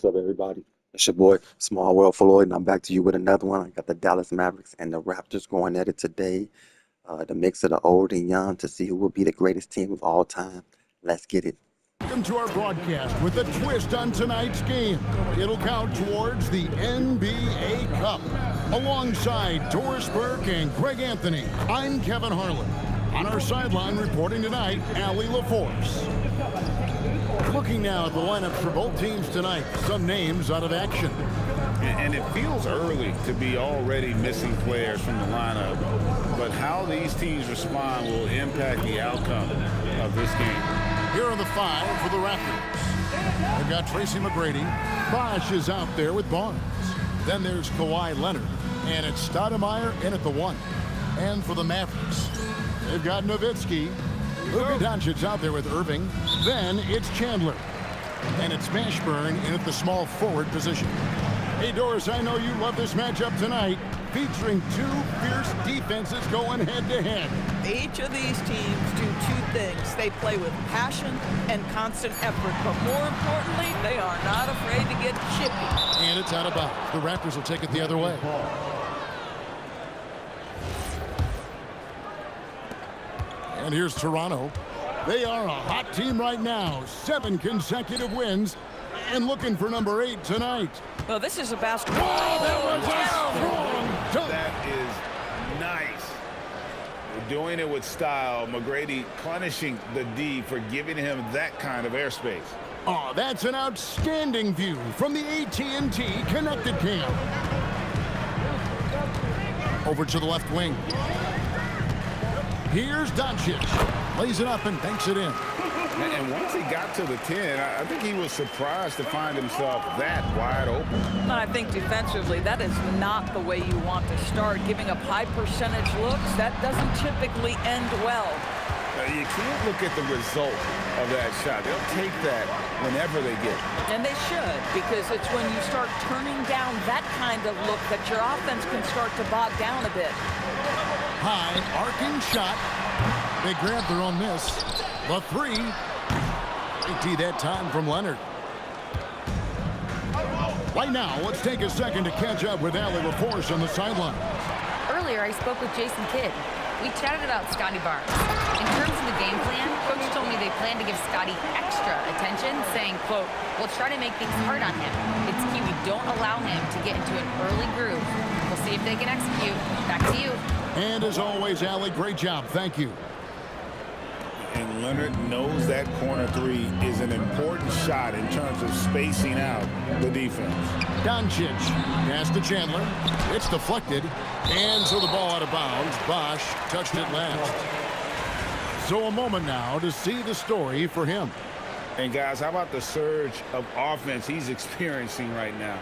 What's up, everybody? It's your boy, Small World Floyd, and I'm back to you with another one. I got the Dallas Mavericks and the Raptors going at it today. The mix of the old and young to see who will be the greatest team of all time. Let's get it. Welcome to our broadcast with a twist on tonight's game. It'll count towards the NBA Cup. Alongside Doris Burke and Greg Anthony, I'm Kevin Harlan. On our sideline reporting tonight, Allie LaForce. Looking now at the lineups for both teams tonight, some names out of action. And it feels early to be already missing players from the lineup, but how these teams respond will impact the outcome of this game. Here are the five for the Raptors. They've got Tracy McGrady. Bosh is out there with Barnes. Then there's Kawhi Leonard. And it's Stoudemire in at the one. And for the Mavericks, they've got Nowitzki. Luka Doncic's out there with Irving. Then it's Chandler. And it's Mashburn in at the small forward position. Hey, Doris, I know you love this matchup tonight, featuring two fierce defenses going head-to-head. Each of these teams do two things. They play with passion and constant effort, but more importantly, they are not afraid to get chippy. And it's out of bounds. The Raptors will take it the other way. And here's Toronto. They are a hot team right now. 7 consecutive wins. And looking for number 8 tonight. Well, this is a basketball. Oh, that was a strong dunk. That is nice. Doing it with style. McGrady punishing the D for giving him that kind of airspace. Oh, that's an outstanding view from the AT&T Connected Cam. Over to the left wing. Here's Doncic. Lays it up and banks it in. And once he got to the 10, I think he was surprised to find himself that wide open. And I think defensively, that is not the way you want to start. Giving up high percentage looks, that doesn't typically end well. You can't look at the result of that shot. They'll take that whenever they get it. And they should, because it's when you start turning down that kind of look that your offense can start to bog down a bit. High arcing shot. They grab their own miss. The three. Tee that time from Leonard. Right now, let's take a second to catch up with Allie LaForce on the sideline. Earlier, I spoke with Jason Kidd. We chatted about Scotty Barnes. In terms of the game plan, Coach told me they plan to give Scotty extra attention, saying, quote, "We'll try to make things hard on him. It's key we don't allow him to get into an early groove. We'll see if they can execute." Back to you. And as always, Allie, great job. Thank you. And Leonard knows that corner three is an important shot in terms of spacing out the defense. Doncic, pass to Chandler. It's deflected. And so the ball out of bounds. Bosh touched it last. So a moment now to see the story for him. And guys, how about the surge of offense he's experiencing right now?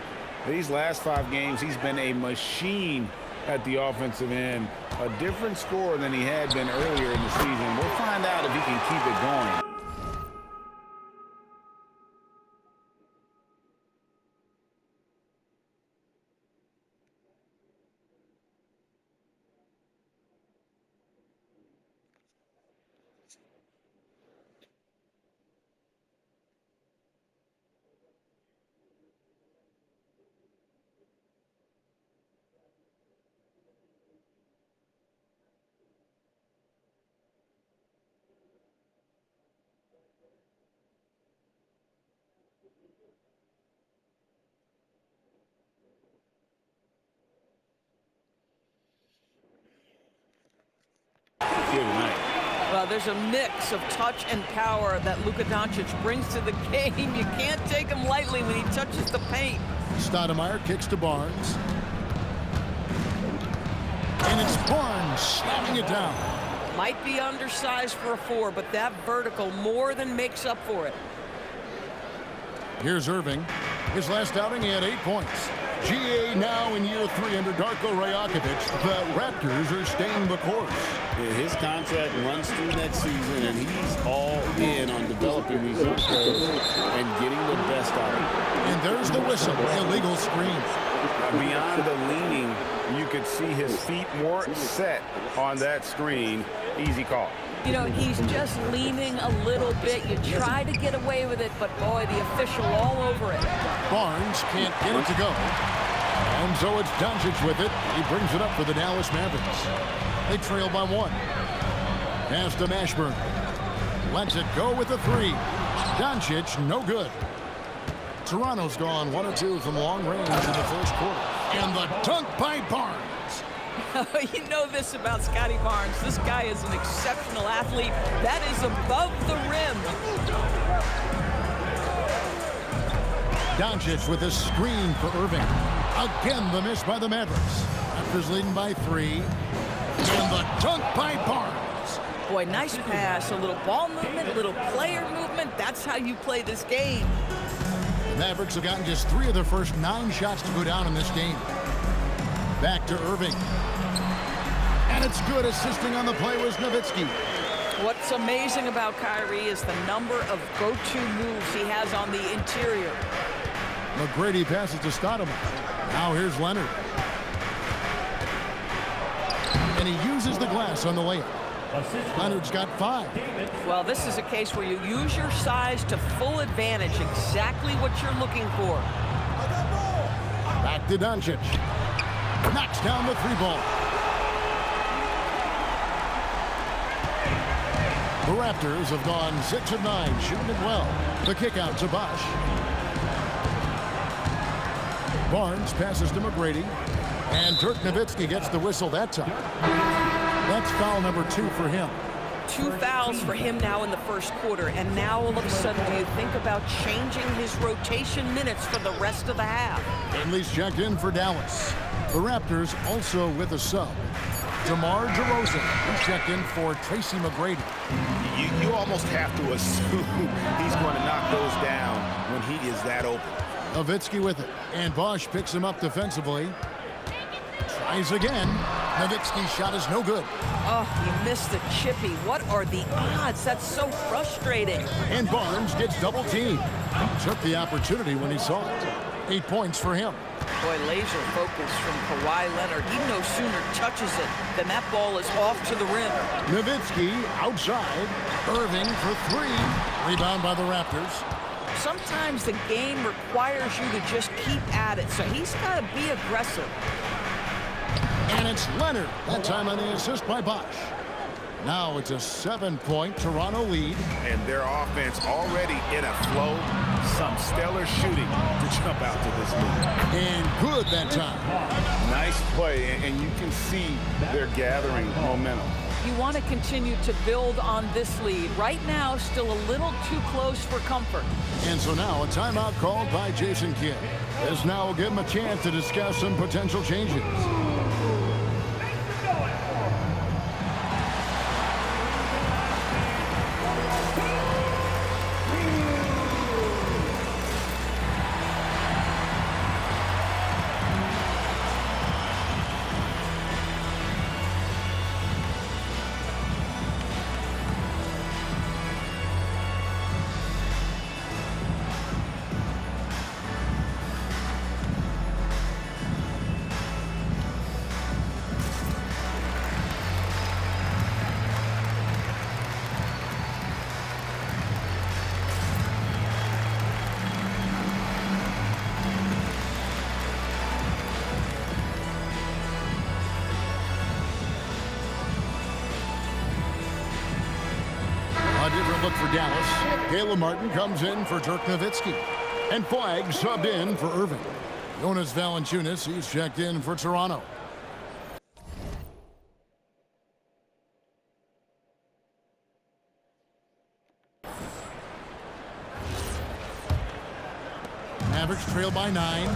These last 5 games, he's been a machine at the offensive end. A different score than he had been earlier in the season. We'll find out if he can keep it going. Good night. Well, there's a mix of touch and power that Luka Doncic brings to the game. You can't take him lightly when he touches the paint. Stoudemire kicks to Barnes. And it's Barnes slamming it down. Might be undersized for a 4, but that vertical more than makes up for it. Here's Irving. His last outing, he had 8 points. GA now in year 3 under Darko Rajakovic. The Raptors are staying the course. Yeah, his contract runs through next season, and he's all in on developing these young players and getting the best out of them. And there's the whistle, illegal screen. Beyond the leaning, you could see his feet more set on that screen, Easy call. You know, he's just leaning a little bit. You try to get away with it, but boy, the official all over it. Barnes can't get it to go. And so it's Doncic with it. He brings it up for the Dallas Mavericks. They trail by 1. Pass to Mashburn. Lets it go with the 3. Doncic, no good. Toronto's gone 1 of 2 from long range in the first quarter. And the dunk by Barnes. You know this about Scotty Barnes. This guy is an exceptional athlete. That is above the rim. Doncic with a screen for Irving. Again, the miss by the Mavericks. Raptors leading by 3. And the dunk by Barnes. Boy, nice pass. A little ball movement, a little player movement. That's how you play this game. The Mavericks have gotten just 3 of their first 9 shots to go down in this game. Back to Irving. And it's good. Assisting on the play was Nowitzki. What's amazing about Kyrie is the number of go-to moves he has on the interior. McGrady passes to Stoudemire. Now here's Leonard. And he uses the glass on the layup. Leonard's got 5. Well, this is a case where you use your size to full advantage, exactly what you're looking for. Back to Doncic. Knocks down the 3-ball. The Raptors have gone 6 of 9, shooting it well. The kick out to Bosh. Barnes passes to McGrady. And Dirk Nowitzki gets the whistle that time. That's foul number 2 for him. 2 fouls for him now in the first quarter. And now all of a sudden, do you think about changing his rotation minutes for the rest of the half? Finley's checked in for Dallas. The Raptors also with a sub. DeMar DeRozan, who checked in for Tracy McGrady. You almost have to assume he's going to knock those down when he is that open. Nowitzki with it. And Bosh picks him up defensively. Tries again. Nowitzki's shot is no good. Oh, he missed the chippy. What are the odds? That's so frustrating. And Barnes gets double teamed. Took the opportunity when he saw it. 8 points for him. Boy, laser focus from Kawhi Leonard. He no sooner touches it than that ball is off to the rim. Nowitzki outside. Irving for 3. Rebound by the Raptors. Sometimes the game requires you to just keep at it, so he's got to be aggressive. And it's Leonard. That time on the assist by Bosh. Now it's a 7-point Toronto lead. And their offense already in a flow. Some stellar shooting to jump out to this lead. And good that time. Nice play, and you can see they're gathering momentum. You want to continue to build on this lead. Right now, still a little too close for comfort. And so now a timeout called by Jason Kidd. This now will give him a chance to discuss some potential changes. A different look for Dallas. Caleb Martin comes in for Dirk Nowitzki. And Flagg subbed in for Irving. Jonas Valanciunas, he's checked in for Toronto. Mavericks trail by 9.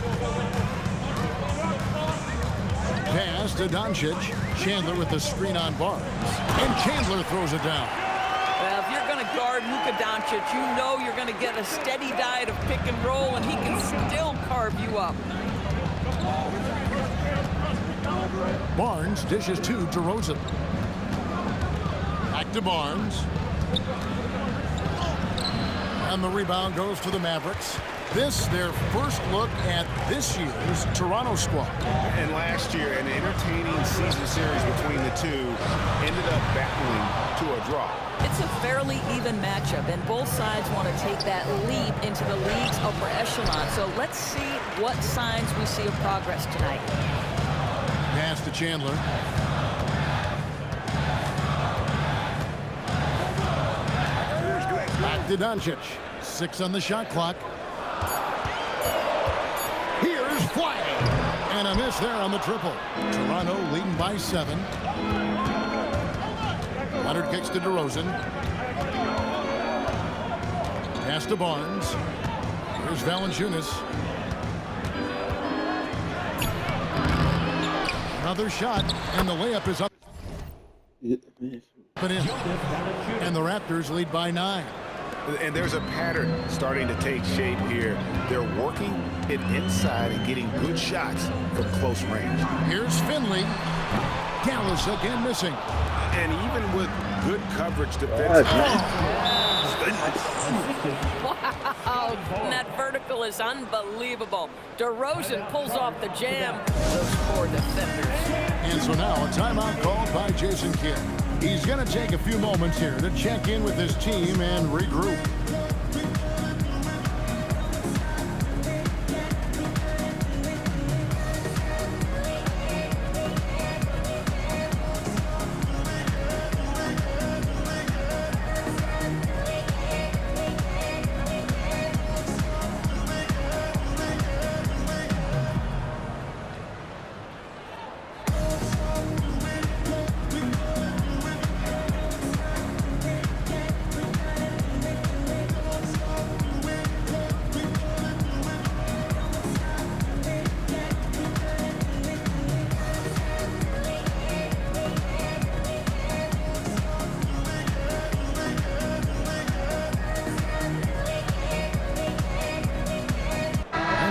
Pass to Doncic. Chandler with the screen on Barnes. And Chandler throws it down. Well, if you're going to guard Luka Doncic, you know you're going to get a steady diet of pick and roll, and he can still carve you up. Barnes dishes to DeRozan. Back to Barnes. And the rebound goes to the Mavericks. This their first look at this year's Toronto squad. And last year, an entertaining season series between the two ended up battling to a draw. It's a fairly even matchup, and both sides want to take that leap into the league's upper echelon. So let's see what signs we see of progress tonight. Pass to Chandler. Back to Doncic. 6 on the shot clock. Here's Flagg. And a miss there on the triple. Toronto leading by 7. Leonard kicks to DeRozan. Pass to Barnes. Here's Valanciunas. Another shot, and the layup is up. And the Raptors lead by 9. And there's a pattern starting to take shape here. They're working it inside and getting good shots from close range. Here's Finley. Dallas again missing. And even with good coverage defensively. Wow, that vertical is unbelievable. DeRozan pulls off the jam. Those 4 defenders. And so now a timeout called by Jason Kidd. He's going to take a few moments here to check in with his team and regroup.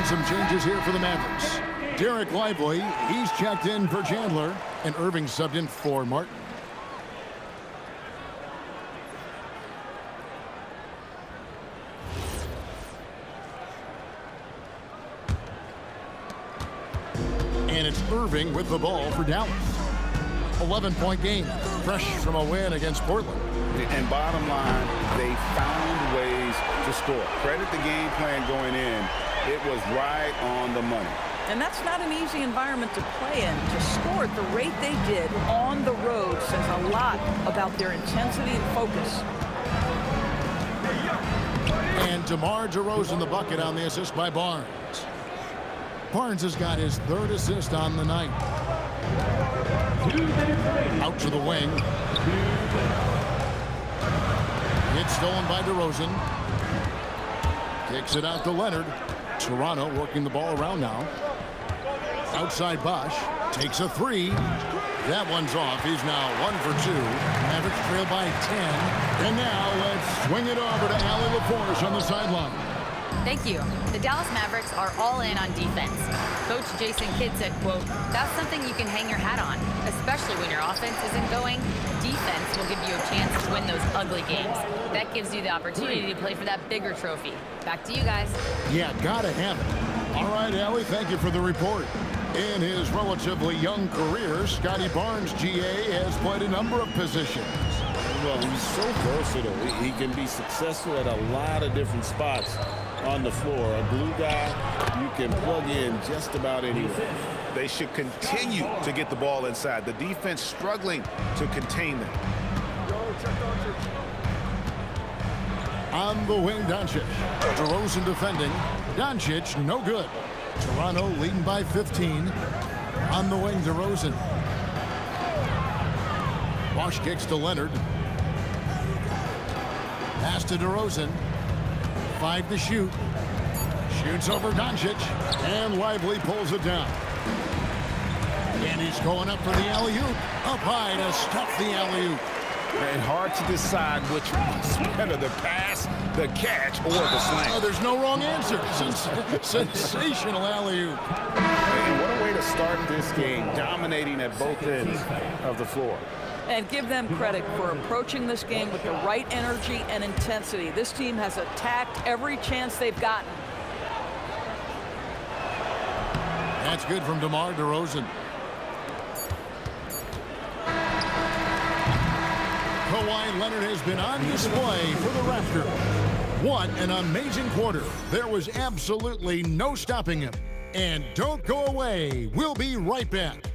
Some changes here for the Mavericks. Derek Lively, he's checked in for Chandler, and Irving subbed in for Martin. And it's Irving with the ball for Dallas. 11-point game, fresh from a win against Portland. And bottom line, they found ways to score. Credit the game plan going in. It was right on the money. And that's not an easy environment to play in. To score at the rate they did on the road says a lot about their intensity and focus. And DeMar DeRozan the bucket on the assist by Barnes. Barnes has got his 3rd assist on the night. Out to the wing. It's stolen by DeRozan. Kicks it out to Leonard. Toronto working the ball around now. Outside Bosch. Takes a 3. That one's off. He's now 1 for 2. Mavericks trail by 10. And now let's swing it over to Allie LaForce on the sideline. Thank you. The Dallas Mavericks are all in on defense. Coach Jason Kidd said, quote, "That's something you can hang your hat on, especially when your offense isn't going. Defense will give you a chance to win those ugly games. That gives you the opportunity to play for that bigger trophy." Back to you guys. Yeah, gotta have it. All right, Allie, thank you for the report. In his relatively young career, Scotty Barnes, GA, has played a number of positions. Well, he's so versatile. He can be successful at a lot of different spots on the floor. A glue guy, you can plug in just about anywhere. They should continue to get the ball inside. The defense struggling to contain them. On the wing, Doncic. DeRozan defending. Doncic, no good. Toronto leading by 15. On the wing, DeRozan. Bosch kicks to Leonard. Pass to DeRozan. 5 to shoot. Shoots over Doncic. And Lively pulls it down. And he's going up for the alley-oop. Up high to stuff the alley-oop. And hard to decide which one's better, the pass, the catch, or the slam. Oh, there's no wrong answer. Sensational alley-oop. And what a way to start this game, dominating at both ends of the floor. And give them credit for approaching this game with the right energy and intensity. This team has attacked every chance they've gotten. That's good from DeMar DeRozan. Kawhi Leonard has been on display for the Raptors. What an amazing quarter. There was absolutely no stopping him. And don't go away. We'll be right back.